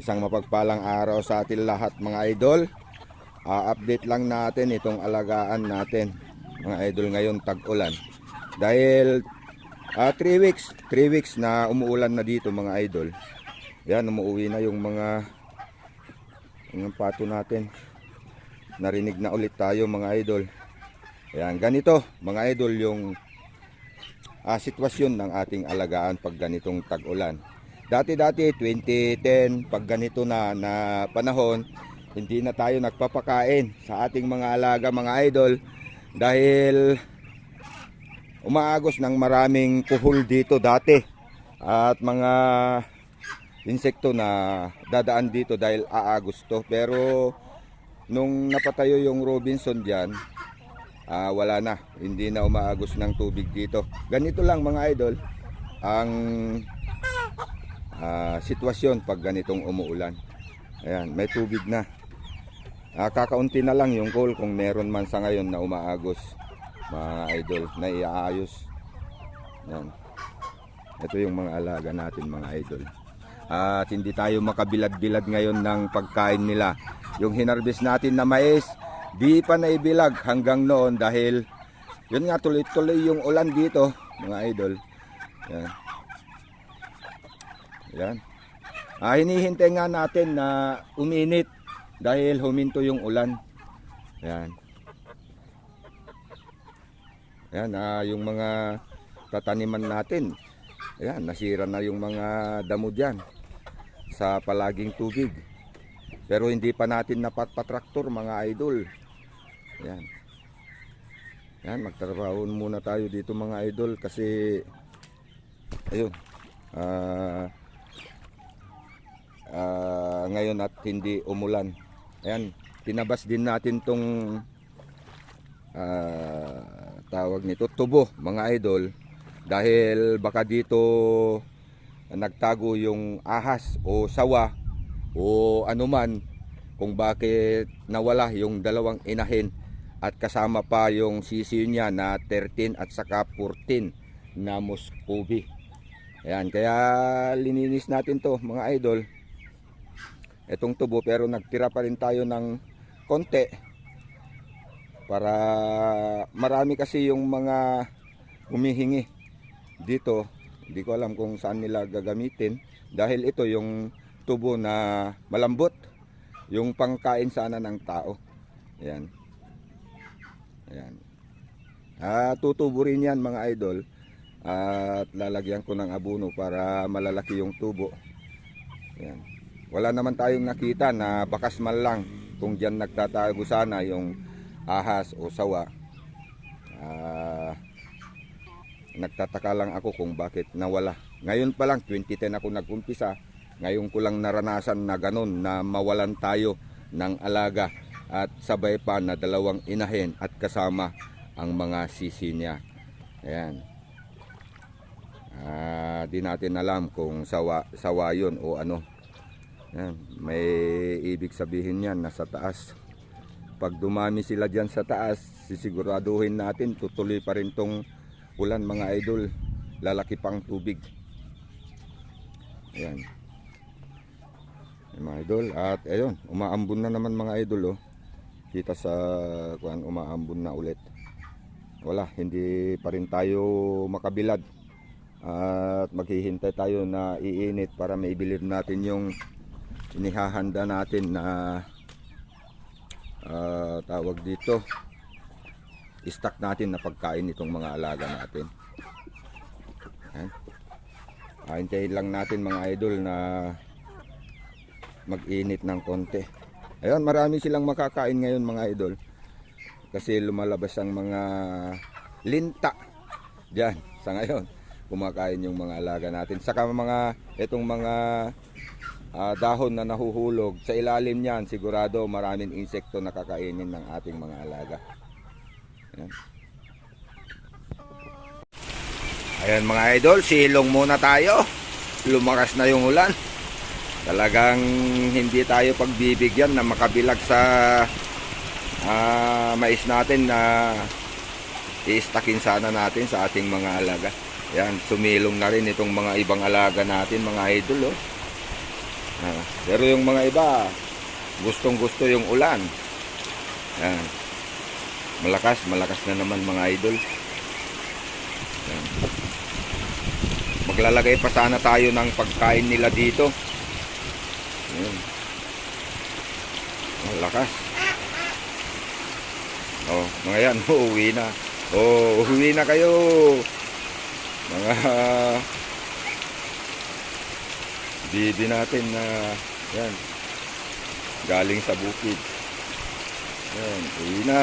Isang mapagpalang araw sa atin lahat mga idol. Update lang natin itong alagaan natin mga idol ngayon tag-ulan. Dahil 3 weeks na umuulan na dito mga idol. Yan, umuwi na yung mga pato natin. Narinig na ulit tayo mga idol. Yan, ganito mga idol yung sitwasyon ng ating alagaan pag ganitong tag-ulan. Dati 2010 pag ganito na panahon, hindi na tayo nagpapakain sa ating mga alaga mga idol dahil umaagos ng maraming kuhol dito dati at mga insekto na dadaan dito dahil aagos to. Pero nung napatayo yung Robinson diyan, wala na, hindi na umaagos ng tubig dito. Ganito lang mga idol ang sitwasyon pag ganitong umuulan. Ayan, may tubig na. Kakaunti na lang yung coal kung meron man sa ngayon na umaagos mga idol na iaayos. Ayan. Ito yung mga alaga natin mga idol. At hindi tayo makabilad-bilad ngayon ng pagkain nila. Yung hinarvest natin na mais, di pa naibilag hanggang noon dahil yun nga, tuloy-tuloy yung ulan dito mga idol. Ayan. Yan. Hinihintay nga natin na uminit dahil huminto yung ulan. Yan. Yan, yung mga tataniman natin. Yan, nasira na yung mga damo diyan sa palaging tubig. Pero hindi pa natin napatratraktor mga idol. Yan. Yan, magtrabaho muna tayo dito mga idol kasi ayun. Ngayon at hindi umulan. Ayan, tinabas din natin tong tawag nito tubo mga idol dahil baka dito nagtago yung ahas o sawa o anuman kung bakit nawala yung dalawang inahin at kasama pa yung sisiyo niya na 13 at saka 14 na Muscovy. Ayan, kaya lininis natin to mga idol itong tubo, pero nagtira pa rin tayo ng konti para marami kasi yung mga humihingi dito. Hindi ko alam kung saan nila gagamitin dahil ito yung tubo na malambot, yung pangkain sana ng tao. Ayan. Ayan. Tutubo rin yan mga idol at lalagyan ko ng abono para malalaki yung tubo. Ayan. Wala naman tayong nakita na bakas man lang kung diyan nagtatago sana yung ahas o sawa. Nagtataka lang ako kung bakit nawala. Ngayon pa lang 2010 ako nag-umpisa. Ngayon ko lang naranasan na ganun na mawalan tayo ng alaga at sabay pa na dalawang inahin at kasama ang mga sisi niya. Ayan. Di natin alam kung sawa yun o ano. Yan, may ibig sabihin yan nasa taas. Pag dumami sila dyan sa taas, sisiguraduhin natin tutuloy pa rin tong ulan mga idol. Lalaki pang tubig. Ayan. Mga idol. At ayun, umaambon na naman mga idol. Kita sa umaambon na ulit. Wala, hindi pa rin tayo makabilad. At maghihintay tayo na iinit para maibilid natin yung inihahanda natin na tawag dito stock natin na pagkain itong mga alaga natin. Hintayin lang natin mga idol na mag-init ng konti. Ayun, marami silang makakain ngayon mga idol kasi lumalabas ang mga linta dyan sa ngayon. Kumakain yung mga alaga natin, saka mga itong mga dahon na nahuhulog sa ilalim niyan, sigurado maraming insekto na kakainin ng ating mga alaga. Ayan. Ayan mga idol, silong muna tayo. Lumakas na yung ulan. Talagang hindi tayo pagbibigyan na makabilag sa mais natin na i-stockin sana natin sa ating mga alaga. Ayan, sumilong na rin itong mga ibang alaga natin mga idol. Pero yung mga iba, gustong gusto yung ulan. Yan. Malakas na naman mga idol. Yan. Maglalagay pa sana tayo ng pagkain nila dito. Yan. Malakas. Oh, mga yan, uuwi na. Oh, uuwi na kayo. Mga bibi natin na yan. Galing sa bukid. Yan, uuwi na.